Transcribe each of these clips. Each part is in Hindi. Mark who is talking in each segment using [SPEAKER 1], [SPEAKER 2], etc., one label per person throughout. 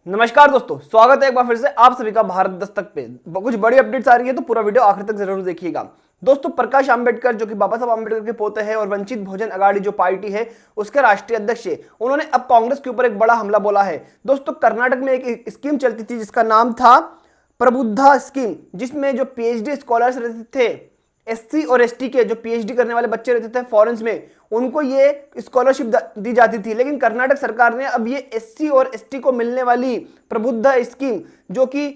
[SPEAKER 1] नमस्कार दोस्तों, स्वागत है एक बार फिर से आप सभी का भारत दस्तक पे। कुछ बड़ी अपडेट्स आ रही है तो पूरा वीडियो आखिर तक जरूर देखिएगा। दोस्तों, प्रकाश आंबेडकर जो कि बाबा साहब आंबेडकर के पोते हैं और वंचित बहुजन अघाड़ी जो पार्टी है उसके राष्ट्रीय अध्यक्ष है, उन्होंने अब कांग्रेस के ऊपर एक बड़ा हमला बोला है। दोस्तों, कर्नाटक में एक स्कीम चलती थी जिसका नाम था प्रबुद्धा स्कीम, जिसमें जो पीएचडी स्कॉलर्स रहते थे, एससी और एसटी के जो पीएचडी करने वाले बच्चे रहते थे फॉरेन्स में, उनको ये स्कॉलरशिप दी जाती थी। लेकिन कर्नाटक सरकार ने अब ये एससी और एसटी को मिलने वाली प्रबुद्धा स्कीम जो कि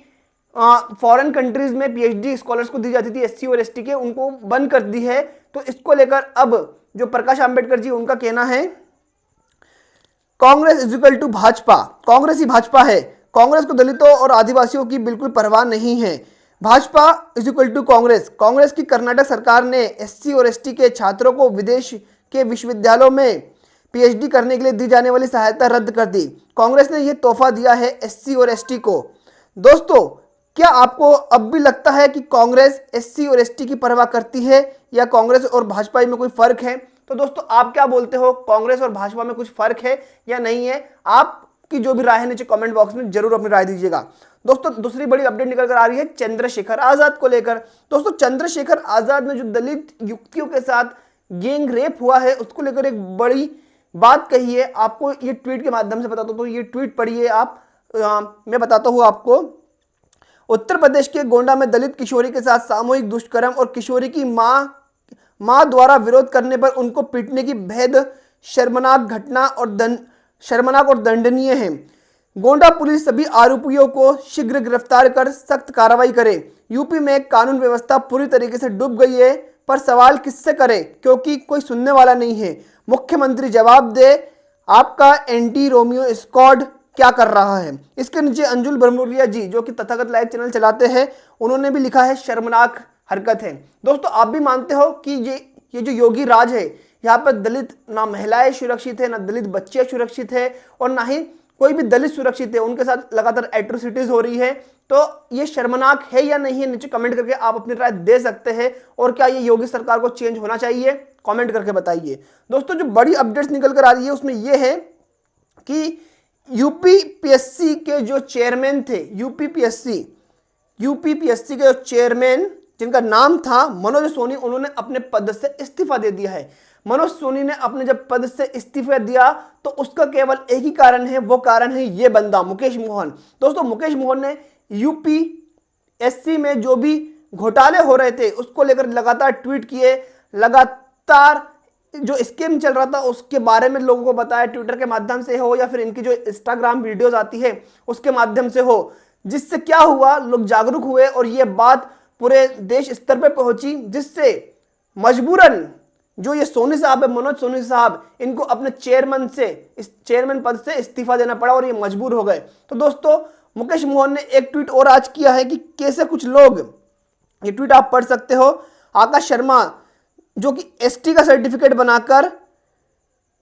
[SPEAKER 1] फॉरेन कंट्रीज में पीएचडी स्कॉलर्स को दी जाती थी एससी और एसटी के, उनको बंद कर दी है। तो इसको लेकर अब जो प्रकाश आंबेडकर जी, उनका कहना है Congress is equal to Bhajpa, Congress ही भाजपा है, कांग्रेस को दलितों और आदिवासियों की बिल्कुल परवाह नहीं है। Bhajpa is equal to Congress. Congress की कर्नाटक सरकार ने एससी और एसटी के छात्रों को विदेश के विश्वविद्यालयों में पीएचडी करने के लिए दी जाने वाली सहायता रद्द कर दी। कांग्रेस ने यह तोहफा दिया है एससी और एसटी को। दोस्तों, क्या आपको अब भी लगता है कि कांग्रेस एससी और एसटी की परवाह करती है या कांग्रेस और भाजपा में कोई फर्क है? तो दोस्तों, आप क्या बोलते हो, कांग्रेस और भाजपा में कुछ फर्क है या नहीं है? आपकी जो भी राय है नीचे कमेंट बॉक्स में जरूर अपनी राय दीजिएगा। दोस्तों, दूसरी बड़ी अपडेट निकल कर आ रही है चंद्रशेखर आजाद को लेकर। दोस्तों, चंद्रशेखर आजाद ने जो दलित युवतियों के साथ गैंग रेप हुआ है उसको लेकर एक बड़ी बात कही है। आपको ये ट्वीट के माध्यम से बताता हूं, तो ये ट्वीट पढ़िए आप। मैं बताता हूं आपको। उत्तर प्रदेश के गोंडा में दलित किशोरी के साथ सामूहिक दुष्कर्म और किशोरी की मां द्वारा विरोध करने पर उनको पीटने की बेहद शर्मनाक और दंडनीय है। गोंडा पुलिस सभी आरोपियों को शीघ्र गिरफ्तार कर सख्त कार्रवाई करे। यूपी में कानून व्यवस्था पूरी तरीके से डूब गई है, पर सवाल किससे करें क्योंकि कोई सुनने वाला नहीं है। मुख्यमंत्री जवाब दे, आपका एंटी रोमियो स्क्वाड क्या कर रहा है? इसके नीचे अंजुल भरमोरिया जी जो कि तथागत लाइव चैनल चलाते हैं, उन्होंने भी लिखा है शर्मनाक हरकत है। दोस्तों, आप भी मानते हो कि ये जो योगी राज है, यहाँ पर दलित ना महिलाएं सुरक्षित है, ना दलित बच्चे सुरक्षित है और ना ही कोई भी दलित सुरक्षित है, उनके साथ लगातार एट्रोसिटीज हो रही है। तो ये शर्मनाक है या नहीं है, नीचे कमेंट करके आप अपनी राय दे सकते हैं। और क्या ये योगी सरकार को चेंज होना चाहिए, कमेंट करके बताइए। दोस्तों, जो बड़ी अपडेट्स निकल कर आ रही है उसमें यह है कि यूपीपीएससी के जो चेयरमैन थे, यूपीपीएससी के जो चेयरमैन जिनका नाम था मनोज सोनी, उन्होंने अपने पद से इस्तीफा दे दिया है। मनोज सोनी ने अपने जब पद से इस्तीफा दिया तो उसका केवल एक ही कारण है, वो कारण है ये बंदा मुकेश मोहन। दोस्तों, मुकेश मोहन ने यूपीएससी में जो भी घोटाले हो रहे थे उसको लेकर लगातार ट्वीट किए, लगातार जो स्कीम चल रहा था उसके बारे में लोगों को बताया, ट्विटर के माध्यम से हो या फिर इनकी जो इंस्टाग्राम वीडियोस आती है उसके माध्यम से हो, जिससे क्या हुआ, लोग जागरूक हुए और ये बात पूरे देश स्तर पे पहुंची, जिससे मजबूरन जो ये सोनी साहब है, मनोज सोनी साहब, इनको अपने चेयरमैन पद से इस्तीफा देना पड़ा और ये मजबूर हो गए। तो दोस्तों, मुकेश मोहन ने एक ट्वीट और आज किया है कि कैसे कुछ लोग, ये ट्वीट आप पढ़ सकते हो। आकाश शर्मा जो कि एसटी का सर्टिफिकेट बनाकर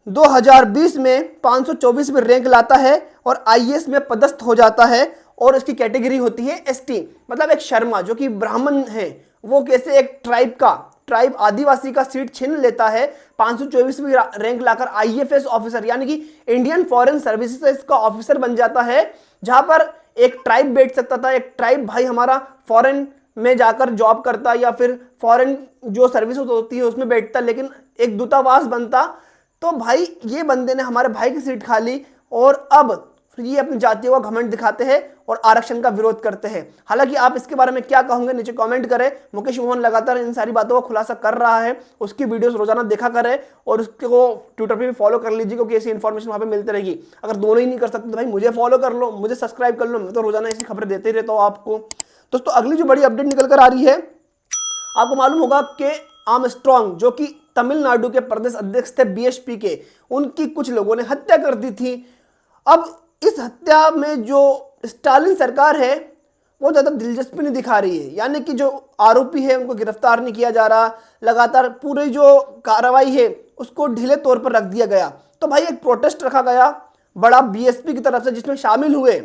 [SPEAKER 1] 2020 में 524 में रैंक लाता है और आईएएस में पदस्थ हो जाता है और इसकी कैटेगरी होती है एसटी। मतलब एक शर्मा जो कि ब्राह्मण है, वो कैसे एक ट्राइब आदिवासी का सीट छीन लेता है, 524वीं रैंक लाकर आईएफएस ऑफिसर यानी कि इंडियन फॉरेन सर्विसेज का ऑफिसर बन जाता है, जहां पर एक ट्राइब बैठ सकता था। एक ट्राइब भाई हमारा फॉरेन में जाकर जॉब करता या फिर फॉरेन जो सर्विस होती है उसमें बैठता, लेकिन एक दूतावास बनता। तो भाई ये बंदे ने हमारे भाई की सीट खा ली और अब ये अपनी जातियों का घमंड दिखाते हैं और आरक्षण का विरोध करते हैं। हालांकि आप इसके बारे में क्या कहोगे नीचे कमेंट करें। मुकेश मोहन लगातार इन सारी बातों का खुलासा कर रहा है, उसकी वीडियोस रोजाना देखा करें और उसको ट्विटर पे भी फॉलो कर लीजिए क्योंकि ऐसी इन्फॉर्मेशन वहां पे मिलती रहेगी। अगर दोनों ही नहीं कर सकते तो भाई मुझे फॉलो कर लो, मुझे सब्सक्राइब कर लो, मैं तो रोजाना ऐसी खबरें देते ही रहता हूँ आपको। दोस्तों, अगली जो बड़ी अपडेट निकल कर आ रही है, आपको मालूम होगा कि आर्मस्ट्रांग जो कि तमिलनाडु के प्रदेश अध्यक्ष थे बीएसपी के, उनकी कुछ लोगों ने हत्या कर दी थी। अब इस हत्या में जो स्टालिन सरकार है वो ज्यादा दिलचस्पी नहीं दिखा रही है, यानी कि जो आरोपी है उनको गिरफ्तार नहीं किया जा रहा, लगातार पूरी जो कार्रवाई है उसको ढीले तौर पर रख दिया गया। तो भाई एक प्रोटेस्ट रखा गया बड़ा बीएसपी की तरफ से, जिसमें शामिल हुए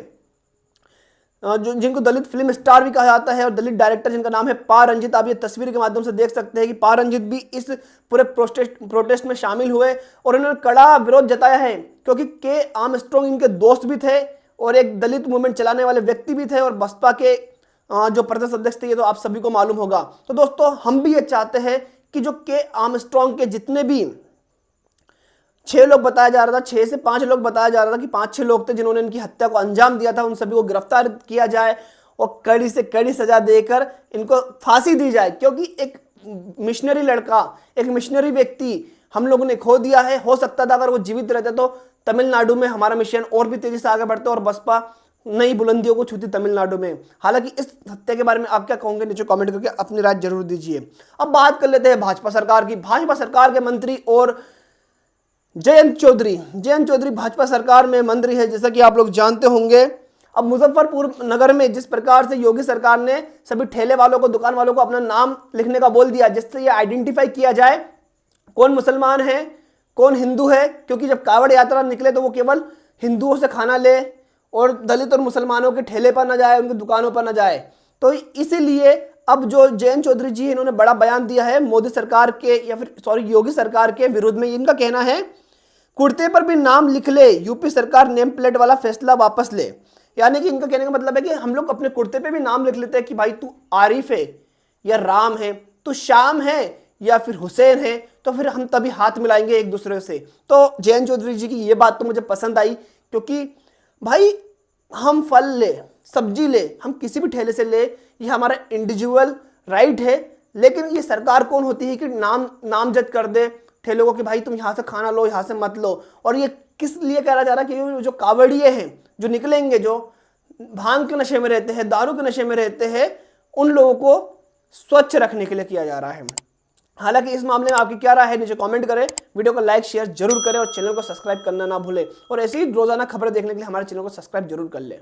[SPEAKER 1] जिनको दलित फिल्म स्टार भी कहा जाता है और दलित डायरेक्टर जिनका नाम है पा रंजित। आप ये तस्वीर के माध्यम से देख सकते हैं कि पा रंजित भी इस पूरे प्रोटेस्ट में शामिल हुए और इन्होंने कड़ा विरोध जताया है, क्योंकि के आर्मस्ट्रांग इनके दोस्त भी थे और एक दलित मूवमेंट चलाने वाले व्यक्ति भी थे और बसपा के जो प्रदेश अध्यक्ष थे, ये तो आप सभी को मालूम होगा। तो दोस्तों हम भी ये चाहते हैं कि जो के आर्मस्ट्रॉन्ग के जितने भी 6 लोग बताया जा रहा था, 6 से 5 लोग बताया जा रहा था कि 5-6 लोग थे जिन्होंने इनकी हत्या को अंजाम दिया था, उन सभी को गिरफ्तार किया जाए और कड़ी से कड़ी सजा देकर इनको फांसी दी जाए। क्योंकि एक मिशनरी लड़का, एक मिशनरी व्यक्ति हम लोगों ने खो दिया है। हो सकता था अगर वो जीवित रहते तो तमिलनाडु में हमारा मिशन और भी तेजी से आगे बढ़ते और बसपा नई बुलंदियों को छूती तमिलनाडु में। हालांकि इस हत्या के बारे में आप क्या कहोगे, नीचे कमेंट करके अपनी राय जरूर दीजिए। अब बात कर लेते हैं भाजपा सरकार की। भाजपा सरकार के मंत्री और जयंत चौधरी भाजपा सरकार में मंत्री है, जैसा कि आप लोग जानते होंगे। अब मुजफ्फरपुर नगर में जिस प्रकार से योगी सरकार ने सभी ठेले वालों को, दुकान वालों को अपना नाम लिखने का बोल दिया, जिससे ये आइडेंटिफाई किया जाए कौन मुसलमान है कौन हिंदू है, क्योंकि जब कावड़ यात्रा निकले तो वो केवल हिंदुओं से खाना ले और दलित और मुसलमानों के ठेले पर न जाए, उनकी दुकानों पर न जाए। तो इसीलिए अब जो जयंत चौधरी जी इन्होंने बड़ा बयान दिया है मोदी सरकार के या फिर योगी सरकार के विरुद्ध में। इनका कहना है कुर्ते पर भी नाम लिख ले, यूपी सरकार नेम प्लेट वाला फैसला वापस ले। यानी कि इनका कहने का मतलब है कि हम लोग अपने कुर्ते पे भी नाम लिख लेते हैं कि भाई तू आरिफ है या राम है, तू श्याम है या फिर हुसैन है, तो फिर हम तभी हाथ मिलाएंगे एक दूसरे से। तो जयंत चौधरी जी की ये बात तो मुझे पसंद आई, क्योंकि भाई हम फल ले, सब्जी ले, हम किसी भी ठेले से ले, ये हमारा इंडिविजुअल राइट है। लेकिन ये सरकार कौन होती है कि नामजद कर दे ठेलों को कि भाई तुम यहाँ से खाना लो, यहाँ से मत लो। और ये किस लिए कहा जा रहा है कि जो कावड़िए हैं जो निकलेंगे, जो भांग के नशे में रहते हैं, दारू के नशे में रहते हैं, उन लोगों को स्वच्छ रखने के लिए किया जा रहा है। हालांकि इस मामले में आपकी क्या राय है, नीचे कमेंट करें, वीडियो को लाइक शेयर जरूर करें और चैनल को सब्सक्राइब करना ना भूलें। और ऐसी ही रोजाना खबरें देखने के लिए हमारे चैनल को सब्सक्राइब जरूर कर लें।